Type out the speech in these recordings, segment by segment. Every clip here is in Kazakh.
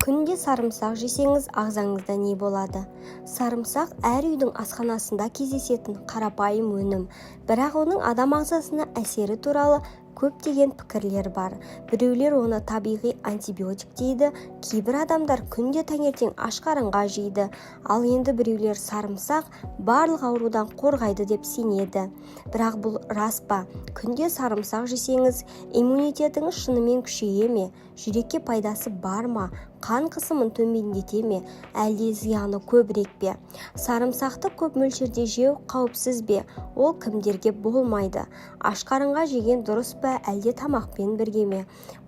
Күнде сарымсақ жесеңіз, ағзаңызда не болады? Сарымсақ әр үйдің асханасында кездесетін қарапайым өнім, бірақ оның адам ағзасына әсері туралы көптеген пікірлер бар. Біреулер оны табиғи антибиотик дейді, кейбір адамдар күнде таңертең аш қарынға жейді, ал енді біреулер сарымсақ барлық аурудан қорғайды деп сенеді. Бірақ бұл рас па? Күнде сарымсақ жесеңіз, иммунитетіңіз шынымен күшейе ме? Жүрекке пайдасы бар ма? Қан қысымын төмендете ме? Әлде зияны көбірек пе? Сарымсақты көп мөлшерде жеу қауіпсіз бе? Ол кімдерге болмайды? Аш қарынға жеген дұрыс па, әлде тамақпен бірге ме?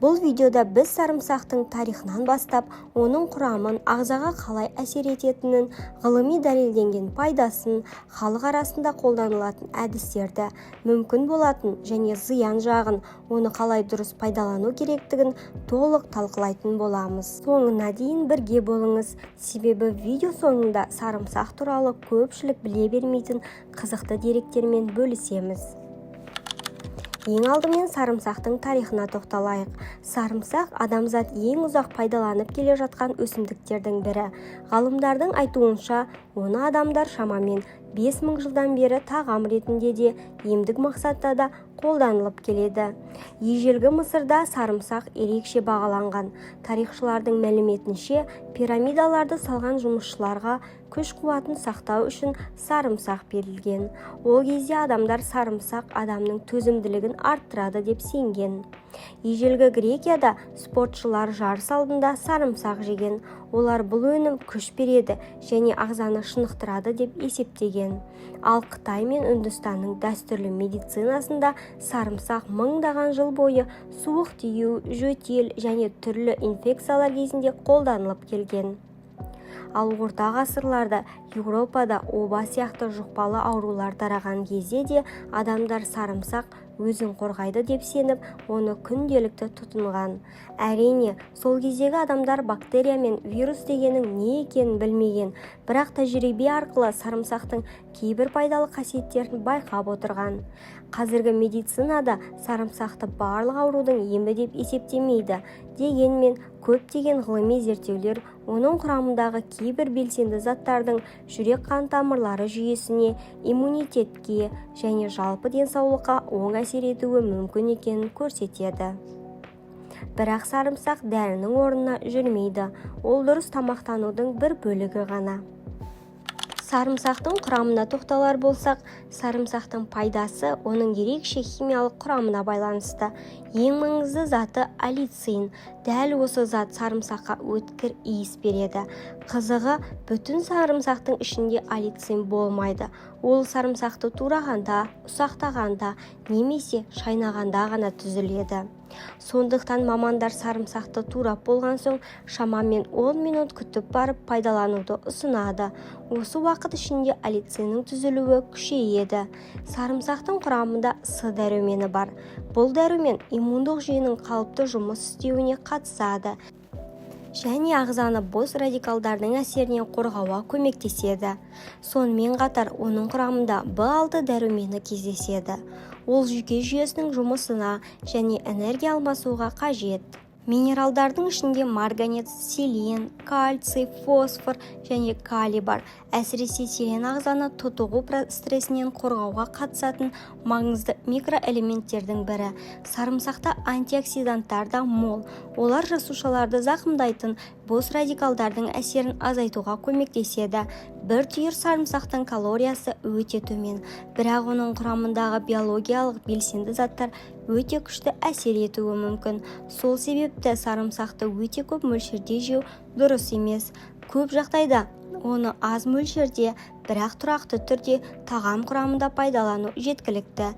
Бұл видеода біз сарымсақтың тарихынан бастап, оның құрамын, ағзаға қалай әсер ететінін, ғылыми дәлелденген пайдасын, халық арасында қолданылатын әдістерді, мүмкін болатын және зиян жағын, оны қалай дұрыс пайдалану керектігін толық талқылайтын боламыз. Соңына дейін бірге болыңыз, себебі видео соңында сарымсақ туралы көпшілік біле бермейтін қызықты деректермен бөлісеміз. Ең алдымен сарымсақтың тарихына тоқталайық. Сарымсақ адамзат ең ұзақ пайдаланып келе жатқан өсімдіктердің бірі. Ғалымдардың айтуынша, оны адамдар шамамен 5000 жылдан бері тағам ретінде де, емдік мақсатта да қолданылып келеді. Ежелгі Мысырда сарымсақ ерекше бағаланған. Тарихшылардың мәліметінше, пирамидаларды салған жұмысшыларға күш-қуатын сақтау үшін сарымсақ берілген. Ол кезде адамдар сарымсақ адамның төзімділігін арттырады деп сенген. Ежелгі Грекияда спортшылар жарыс алдында сарымсақ жеген. Олар бұл өнім күш береді және ағзаны шынықтырады деп есептеген. Ал Қытай мен Үндістанның дәстүрлі медицинасында сарымсақ мыңдаған жыл бойы суық тию, жөтел және түрлі инфекциялар кезінде қолданылып келген. Ал орта ғасырларда Еуропада оба сияқты жұқпалы аурулар тараған кезде де адамдар сарымсақ өзін қорғайды деп сеніп, оны күнделікті тұтынған. Әрине, сол кездегі адамдар бактерия мен вирус дегеннің не екенін білмеген, бірақ тәжірибе арқылы сарымсақтың кейбір пайдалы қасиеттерін байқап отырған. Қазіргі медицинада сарымсақты барлық аурудың емі деп есептемейді. Дегенмен, көптеген ғылыми зерттеулер оның құрамындағы кейбір белсенді заттардың жүрек қан тамырлары жүйесіне, иммунитетке және жалпы денсаулыққа оң әсер етуі мүмкін екенін көрсетеді. Бірақ сарымсақ дәрінің орнына жүрмейді. Ол дұрыс тамақтанудың бір бөлігі ғана. Сарымсақтың құрамына тоқталар болсақ, сарымсақтың пайдасы оның ерекше химиялық құрамына байланысты. Ең маңызды заты аллицин. Дәл осы зат сарымсаққа өткір иіс береді. Қызығы, бүтін сарымсақтың ішінде аллицин болмайды. Ол сарымсақты турағанда, ұсақтағанда немесе шайнағанда ғана түзіледі. Сондықтан мамандар сарымсақты турап болған соң шамамен 10 минут күтіп барып пайдалануды ұсынады. Осы уақыт ішінде аллициннің түзілуі күшейеді. Сарымсақтың құрамында С дәрумені бар. Бұл дәрумен иммундық жүйенің қалыпты жұмыс істеуіне қатысады және ағзаны бос радикалдардың әсерінен қорғауға көмектеседі. Сонымен қатар оның құрамында В6 дәрумені кездеседі. Ол жүйке жүйесінің жұмысына және энергия алмасуға қажет. Минералдардың ішінде марганец, селен, кальций, фосфор және калий бар. Әсіресе селен ағзаны тұтығу стрессінен қорғауға қатысатын маңызды микроэлементтердің бірі. Сарымсақта антиоксиданттар да мол. Олар жасушаларды зақымдайтын бос радикалдардың әсерін азайтуға көмектеседі. Бір түйір сарымсақтың калориясы өте төмен, бірақ оның құрамындағы биологиялық белсенді заттар өте күшті әсер етуі мүмкін. Сол себепті сарымсақты өте көп мөлшерде жеу дұрыс емес. Көп жағдайда оны аз мөлшерде, бірақ тұрақты түрде тағам құрамында пайдалану жеткілікті.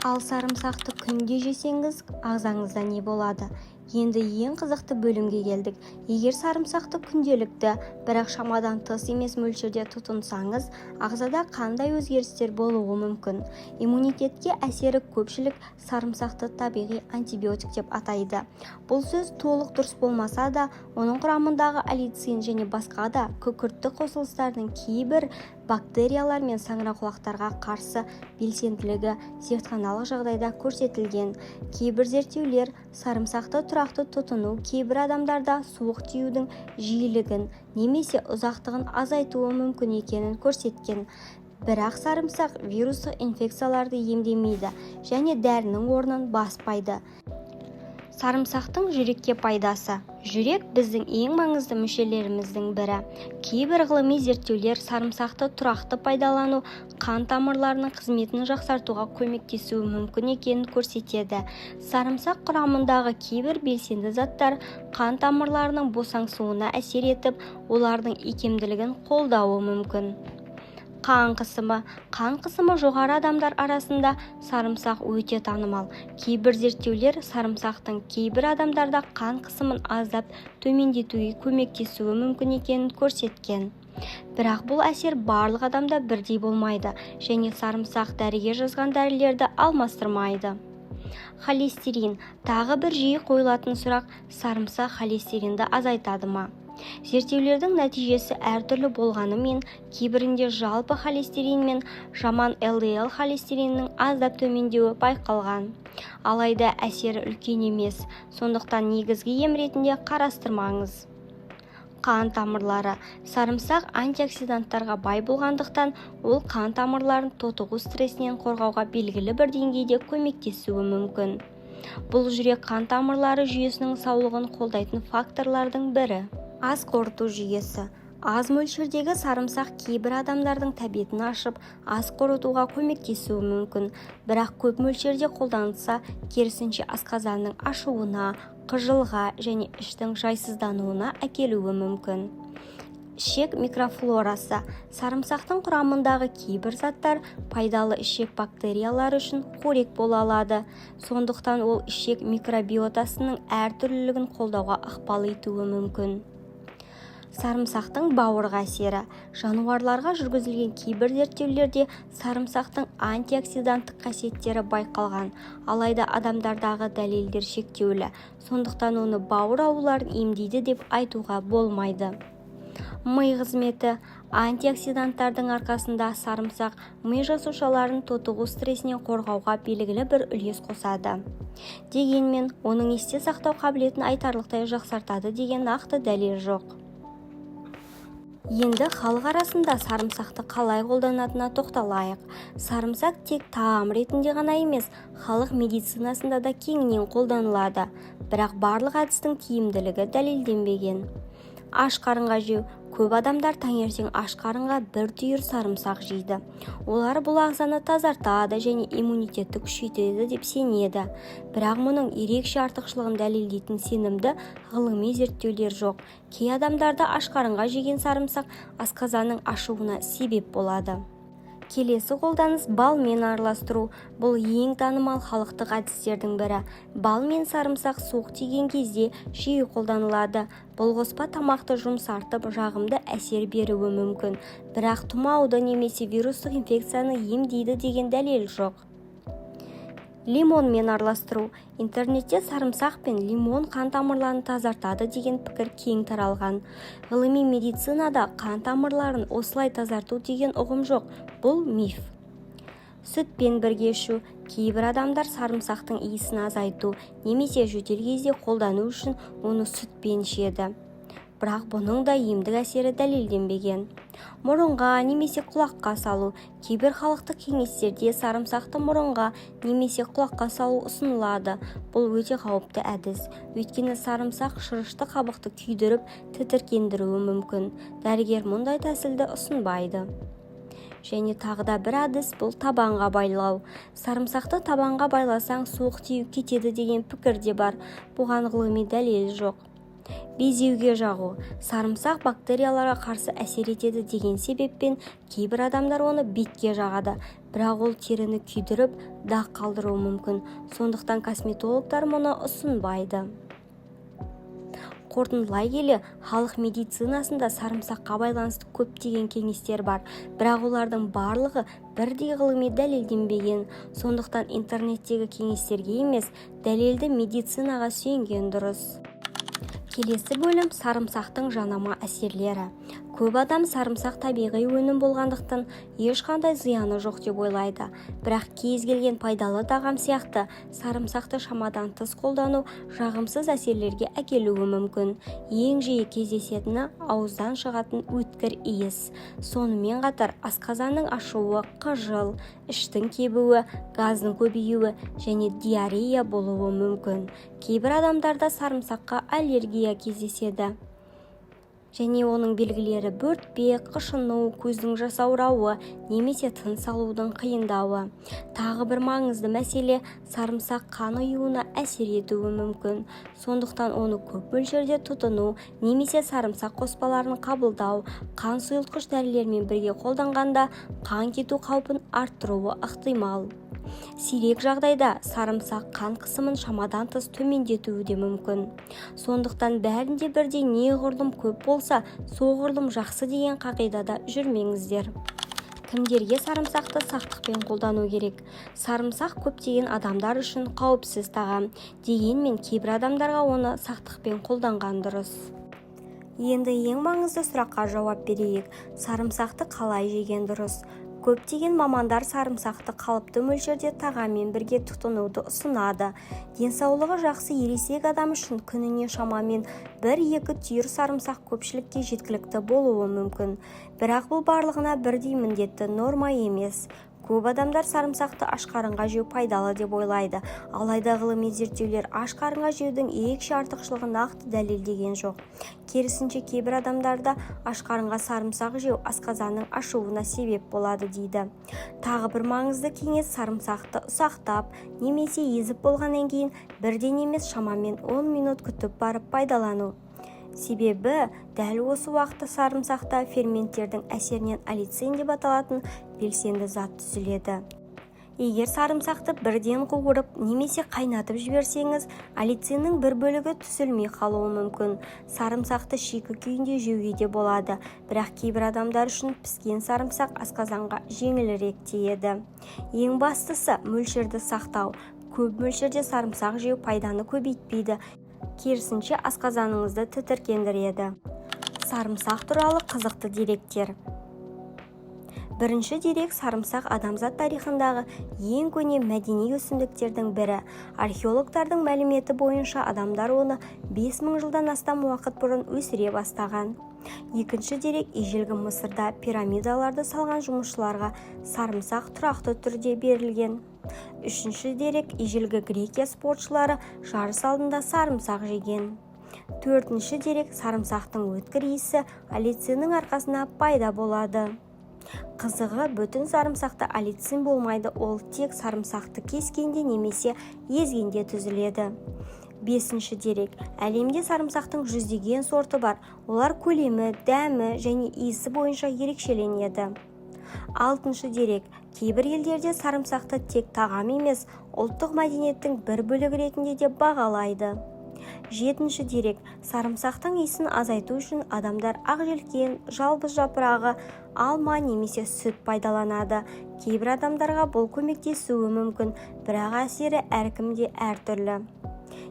Ал сарымсақты күнде жесеңіз, ағзаңызда не болады? Енді ең қызықты бөлімге келдік. Егер сарымсақты күнделікті, бірақ шамадан тыс емес мөлшерде тұтынсаңыз, ағзада қандай өзгерістер болуы мүмкін? Иммунитетке әсері көпшілік сарымсақты табиғи антибиотик деп атайды. Бұл сөз толық дұрыс болмаса да, оның құрамындағы аллицин және басқа да күкіртті қосылыстардың кейбір бактериялар мен саңырауқұлақтарға қарсы белсенділігі зертханалық жағдайда көрсетілген. Кейбір зерттеулер сарымсақты тұрақты тұтыну кейбір адамдарда суық тиюдің жиілігін немесе ұзақтығын азайтуы мүмкін екенін көрсеткен. Бірақ сарымсақ вирустық инфекцияларды емдемейді және дәрінің орнын баспайды. Сарымсақтың жүрекке пайдасы. Жүрек біздің ең маңызды мүшелеріміздің бірі. Кейбір ғылыми зерттеулер сарымсақты тұрақты пайдалану қан тамырларының қызметін жақсартуға көмектесуі мүмкін екенін көрсетеді. Сарымсақ құрамындағы кейбір белсенді заттар қан тамырларының босаңсуына әсер етіп, олардың икемділігін қолдауы мүмкін. Қан қысымы жоғары адамдар арасында сарымсақ өте танымал. Кейбір зерттеулер сарымсақтың кейбір адамдарда қан қысымын аздап төмендетуге көмектесуі мүмкін екенін көрсеткен. Бірақ бұл әсер барлық адамда бірдей болмайды және сарымсақ дәрігер жазған дәрілерді алмастырмайды. Холестерин. Тағы бір жиі қойылатын сұрақ: сарымсақ холестеринді азайтады ма? Зерттеулердің нәтижесі әртүрлі болғанымен, кейбірінде жалпы холестерин мен жаман LDL холестериннің аздап төмендеуі байқалған. Алайда әсері үлкен емес, сондықтан негізгі ем ретінде қарастырмаңыз. Қан тамырлары. Сарымсақ антиоксиданттарға бай болғандықтан, ол қан тамырларын тотығу стрессінен қорғауға белгілі бір деңгейде көмектесуі мүмкін. Бұл жүрек қан тамырлары жүйесінің саулығын қолдайтын факторлардың бірі. Ас қорыту жүйесі. Аз мөлшердегі сарымсақ кейбір адамдардың тәбетін ашып, ас қорытуға көмектесуі мүмкін. Бірақ көп мөлшерде қолданылса, керісінше асқазанның ашуына, қыжылға және іштің жайсыздануына әкелуі мүмкін. Ішек микрофлорасы. Сарымсақтың құрамындағы кейбір заттар пайдалы ішек бактериялары үшін қорек бола алады. Сондықтан ол ішек микробиотасының әртүрлілігін қолдауға ықпал етуі мүмкін. Сарымсақтың бауырға әсері. Жануарларға жүргізілген кейбір зерттеулерде сарымсақтың антиоксиданттық қасиеттері байқалған, алайда адамдардағы дәлелдер шектеулі, сондықтан оны бауыр ауруларын емдейді деп айтуға болмайды. Ми қызметі. Антиоксиданттардың арқасында сарымсақ ми жасушаларын тотығу стрессінен қорғауға белгілі бір үлес қосады. Дегенмен, оның есте сақтау қабілетін айтарлықтай жақсартады деген нақты дәлел жоқ. Енді халық арасында сарымсақты қалай қолданатынына тоқталайық. Сарымсақ тек тағам ретінде ғана емес, халық медицинасында да кеңінен қолданылады. Бірақ барлық әдістің тиімділігі дәлелденбеген. Аш қарынға жеу. Көп адамдар таңертең аш қарынға бір түйір сарымсақ жейді. Олар бұл ағзаны тазартады және иммунитетті күшейтеді деп сенеді. Бірақ мұның ерекше артықшылығын дәлелдейтін сенімді ғылыми зерттеулер жоқ. Кей адамдарда аш қарынға жеген сарымсақ асқазанның ашуына себеп болады. Келесі қолданыс балмен араластыру. Бұл ең танымал халықтық әдістердің бірі. Бал мен сарымсақ суық тиген кезде жиі қолданылады. Бұл қоспа тамақты жұмсартып, жағымды әсер беруі мүмкін. Бірақ тұмауды немесе вирустық инфекцияны емдейді деген дәлел жоқ. Лимонмен араластыру. Интернетте сарымсақ пен лимон қан тамырларын тазартады деген пікір кең таралған. Ғылыми медицинада қан тамырларын осылай тазарту деген ұғым жоқ. Бұл миф. Сүтпен бірге ішу. Кейбір адамдар сарымсақтың иісін азайту немесе жөтел кезде қолдану үшін оны сүтпен ішеді. Бірақ бұның да емдік әсері дәлелденбеген. Мұрынға немесе құлаққа салу. Кейбір халықтық кеңестерде сарымсақты мұрынға немесе құлаққа салу ұсынылады. Бұл өте қауіпті әдіс. Өйткені сарымсақ шырышты қабықты күйдіріп, тітіркендіруі мүмкін. Дәрігер мұндай тәсілді ұсынбайды. Және тағы да бір әдіс бұл табанға байлау. Сарымсақты табанға байласаң суық тию кетеді деген пікір де бар. Бұған ғылыми дәлел жоқ. Безеуге жағу. Сарымсақ бактерияларға қарсы әсер етеді деген себеппен кейбір адамдар оны бетке жағады. Бірақ ол теріні күйдіріп, дақ қалдыруы мүмкін. Сондықтан косметологтар мұны ұсынбайды. Қорытындылай келе, халық медицинасында сарымсаққа байланысты көптеген кеңестер бар, бірақ олардың барлығы бірдей ғылыми дәлелденбеген. Сондықтан интернеттегі кеңестерге емес, дәлелді медицинаға сүйенген дұрыс. Келесі бөлім сарымсақтың жанама әсерлері. Көп адам сарымсақ табиғи өнім болғандықтан ешқандай зияны жоқ деп ойлайды. Бірақ кез келген пайдалы тағам сияқты сарымсақты шамадан тыс қолдану жағымсыз әсерлерге әкелуі мүмкін. Ең жиі кездесетіні ауыздан шығатын өткір иіс. Сонымен қатар асқазанның ашуы, қыжыл, іштің кебуі, газдың көбеюі және диарея болуы мүмкін. Кейбір адамдарда сарымсаққа аллергия кездеседі. Және оның белгілері бөртпе, қышыну, көздің жасаурауы немесе тыныс алудың қиындауы. Тағы бір маңызды мәселе сарымсақ қан ұюына әсер етуі мүмкін. Сондықтан оны көп мөлшерде тұтыну немесе сарымсақ қоспаларын қабылдау қан сұйылтқыш дәрілермен бірге қолданғанда қан кету қаупін арттыруы ықтимал. Сирек жағдайда сарымсақ қан қысымын шамадан тыс төмендетуі де мүмкін. Сондықтан бәрінде бірдей неғұрлым көп болса, соғұрлым жақсы деген қағидада жүрмеңіздер. Кімдерге сарымсақты сақтықпен қолдану керек? Сарымсақ көптеген адамдар үшін қауіпсіз тағам, дегенмен кейбір адамдарға оны сақтықпен қолданған дұрыс. Енді ең маңызды сұраққа жауап берейік. Сарымсақты қалай жеген дұрыс? Көптеген мамандар сарымсақты қалыпты мөлшерде тағаммен бірге тұтынуды ұсынады. Денсаулығы жақсы ересек адам үшін күніне шамамен 1-2 түйір сарымсақ көпшілікке жеткілікті болуы мүмкін. Бірақ бұл барлығына бірдей міндетті норма емес. Көп адамдар сарымсақты аш қарынға жеу пайдалы деп ойлайды. Алайда ғылыми зерттеулер аш қарынға жеудің ерекше артықшылығын нақты дәлелдеген жоқ. Керісінше кейбір адамдарда аш қарынға сарымсақ жеу асқазанның ашуына себеп болады дейді. Тағы бір маңызды кеңес сарымсақты ұсақтап немесе езіп болғаннан кейін бірден емес шамамен 10 минут күтіп барып пайдалану. Себебі дәл осы уақытта сарымсақта ферменттердің әсерінен аллицин деп аталатын белсенді зат түзіледі. Егер сарымсақты бірден қуырып немесе қайнатып жіберсеңіз, аллициннің бір бөлігі түзілмей қалуы мүмкін. Сарымсақты шикі күйінде жеуге де болады, бірақ кейбір адамдар үшін піскен сарымсақ асқазанға жеңілірек тиеді. Ең бастысы мөлшерді сақтау. Көп мөлшерде сарымсақ жеу пайданы көбейтпейді. Керісінше асқазаныңызды тітіркендіреді. Сарымсақ туралы қызықты деректер. Бірінші дерек сарымсақ адамзат тарихындағы ең көне мәдени өсімдіктердің бірі. Археологтардың мәліметі бойынша адамдар оны 5000 жылдан астам уақыт бұрын өсіре бастаған. Екінші дерек ежелгі Мысырда пирамидаларды салған жұмысшыларға сарымсақ тұрақты түрде берілген. Үшінші дерек ежелгі Грекия спортшылары жарыс алдында сарымсақ жеген. Төртінші дерек сарымсақтың өткір иісі аллициннің арқасында пайда болады. Қызығы бүтін сарымсақта аллицин болмайды, ол тек сарымсақты кескенде немесе езгенде түзіледі. Бесінші дерек әлемде сарымсақтың 100-деген сорты бар, олар көлемі, дәмі және иісі бойынша ерекшеленеді. Алтыншы дерек кейбір елдерде сарымсақты тек тағам емес, ұлттық мәдениеттің бір бөлігі ретінде де бағалайды. Жетінші дерек сарымсақтың иісін азайту үшін адамдар ақжелкен, жалбыз жапырағы, алма немесе сүт пайдаланады. Кейбір адамдарға бұл көмектесуі мүмкін, бірақ әсері әркімде әртүрлі.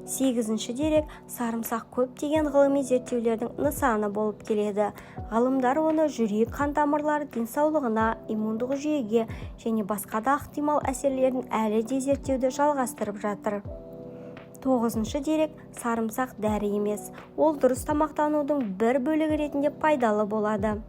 Сегізінші дерек сарымсақ көптеген ғылыми зерттеулердің нысаны болып келеді. Ғалымдар оны жүрек қан тамырлары денсаулығына, иммундық жүйеге және басқа да ықтимал әсерлерін әлі де зерттеуді жалғастырып жатыр. Тоғызыншы дерек сарымсақ дәрі емес, ол дұрыс тамақтанудың бір бөлігі ретінде пайдалы болады.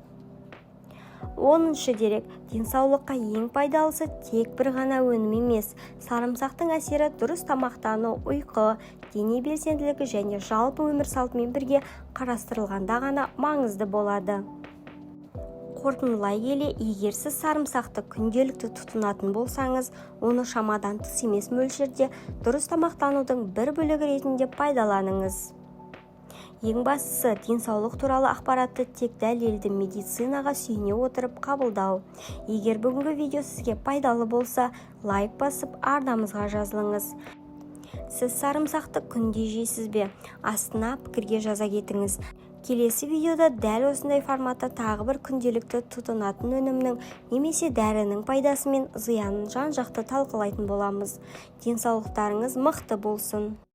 10-шы дерек денсаулыққа ең пайдалысы тек бір ғана өнім емес, сарымсақтың әсері дұрыс тамақтану, ұйқы, дене белсенділігі және жалпы өмір салтымен бірге қарастырылғанда ғана маңызды болады. Қорытындылай келе, егер сіз сарымсақты күнделікті тұтынатын болсаңыз, оны шамадан тыс емес мөлшерде дұрыс тамақтанудың бір бөлігі ретінде пайдаланыңыз. Ең бастысы, денсаулық туралы ақпаратты тек дәлелді медицинаға сүйене отырып қабылдау. Егер бүгінгі видео сізге пайдалы болса, лайк басып, арнамызға жазылыңыз. Сіз сарымсақты күнде жейсіз бе? Астына пікірге жаза кетіңіз. Келесі видеода дәл осындай форматта тағы бір күнделікті тұтынатын өнімнің немесе дәрінің пайдасы мен зиянын жан-жақты талқылайтын боламыз. Денсаулықтарыңыз мықты болсын.